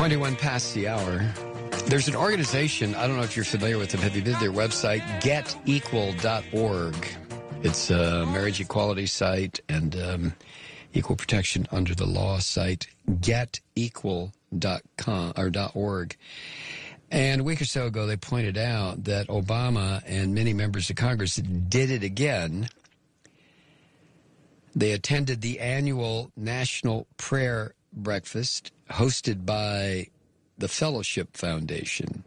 21 past the hour. There's an organization, I don't know if you're familiar with them. Have you visited their website? GetEqual.org. It's a marriage equality site and equal protection under the law site. GetEqual.com or .org. And a week or so ago, they pointed out that Obama and many members of Congress did it again. They attended the annual National Prayer Breakfast hosted by the Fellowship Foundation.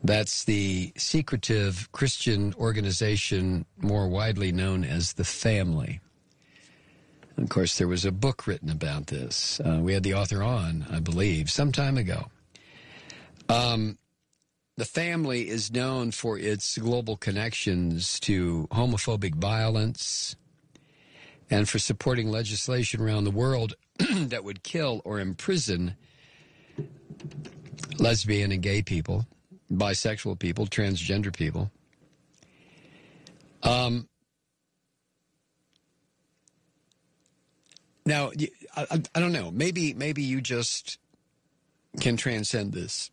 That's the secretive Christian organization more widely known as the Family. Of course, there was a book written about this. We had the author on, I believe, some time ago. The Family is known for its global connections to homophobic violence and for supporting legislation around the world that would kill or imprison lesbian and gay people, bisexual people, transgender people. Now, I don't know. Maybe you just can transcend this.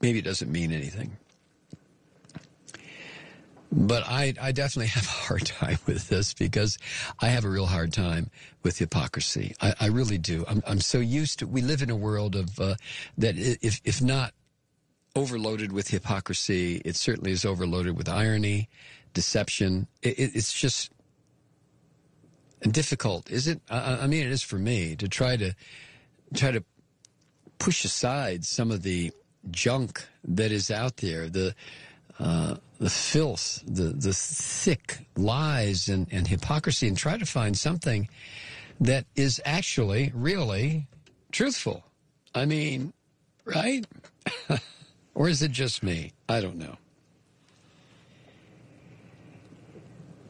Maybe it doesn't mean anything. But I definitely have a hard time with this because I have a real hard time with hypocrisy. I really do. I'm so used to, we live in a world of, that if not overloaded with hypocrisy, it certainly is overloaded with irony, deception. It's just difficult, is it? I mean, it is for me to try to push aside some of the junk that is out there, the filth, the thick lies and hypocrisy, and try to find something that is actually really truthful. I mean, right? Or is it just me? I don't know.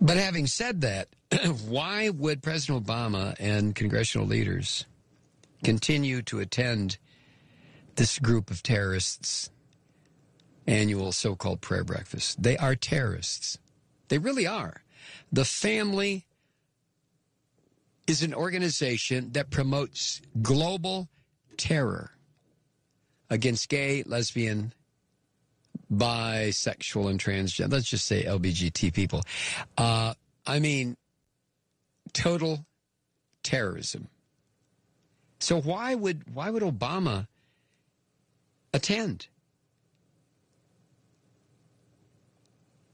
But having said that, why would President Obama and congressional leaders continue to attend this group of terrorists' annual so-called prayer breakfast? They are terrorists. They really are. The Family is an organization that promotes global terror against gay, lesbian, bisexual, and transgender. Let's just say LGBT people. I mean, total terrorism. So why would Obama attend?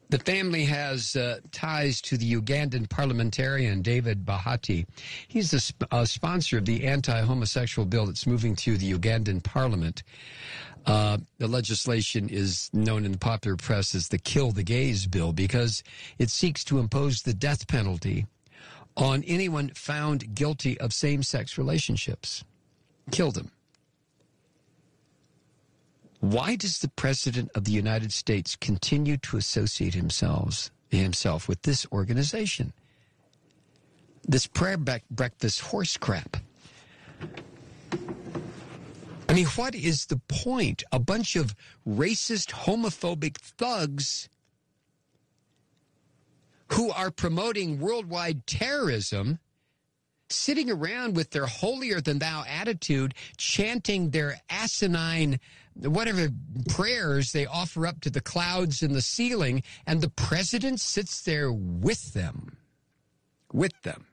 The Family has ties to the Ugandan parliamentarian David Bahati. He's the sponsor of the anti-homosexual bill that's moving through the Ugandan parliament. The legislation is known in the popular press as the Kill the Gays bill because it seeks to impose the death penalty on anyone found guilty of same-sex relationships. Kill them. Why does the President of the United States continue to associate himself with this organization? This prayer breakfast horse crap. I mean, what is the point? A bunch of racist, homophobic thugs who are promoting worldwide terrorism, sitting around with their holier-than-thou attitude, chanting their asinine, whatever prayers they offer up to the clouds in the ceiling, and the president sits there with them. With them.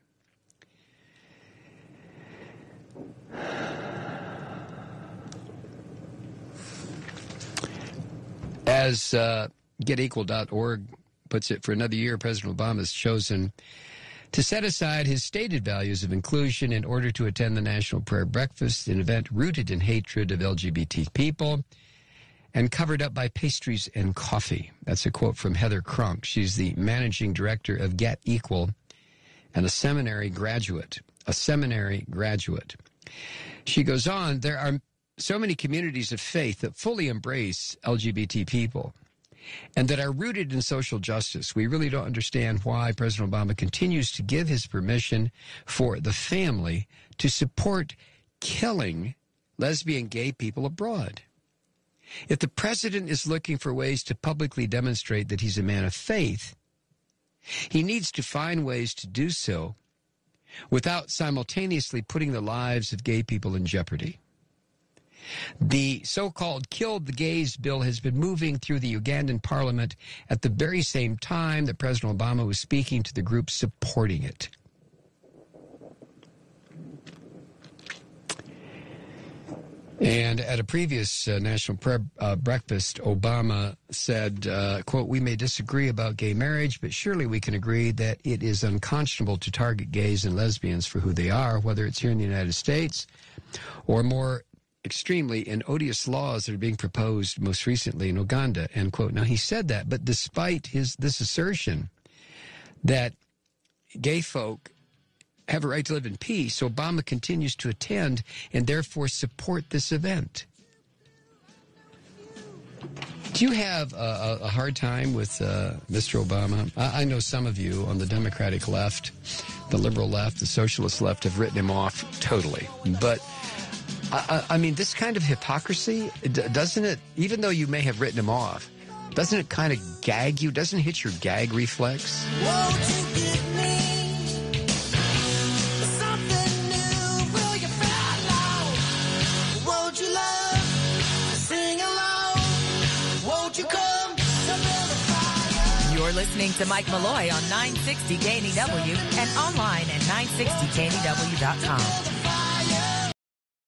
As GetEqual.org puts it, for another year, President Obama has chosen to set aside his stated values of inclusion in order to attend the National Prayer Breakfast, an event rooted in hatred of LGBT people and covered up by pastries and coffee. That's a quote from Heather Cronk. She's the managing director of Get Equal and a seminary graduate. She goes on, there are so many communities of faith that fully embrace LGBT people and that are rooted in social justice. We really don't understand why President Obama continues to give his permission for the Family to support killing lesbian, gay people abroad. If the president is looking for ways to publicly demonstrate that he's a man of faith, he needs to find ways to do so without simultaneously putting the lives of gay people in jeopardy. The so-called Killed the Gays bill has been moving through the Ugandan parliament at the very same time that President Obama was speaking to the group supporting it. And at a previous National Prayer Breakfast, Obama said, quote, "We may disagree about gay marriage, but surely we can agree that it is unconscionable to target gays and lesbians for who they are, whether it's here in the United States or more extremely in odious laws that are being proposed most recently in Uganda," end quote. Now, he said that, but despite this assertion that gay folk have a right to live in peace, Obama continues to attend and therefore support this event. Do you have a hard time with Mr. Obama? I know some of you on the Democratic left, the liberal left, the socialist left have written him off totally. But, I mean, this kind of hypocrisy, doesn't it, even though you may have written him off, doesn't it kind of gag you? Doesn't it hit your gag reflex? Won't you give me You're listening to Mike Malloy on 960 KNEW and online at 960KNEW.com.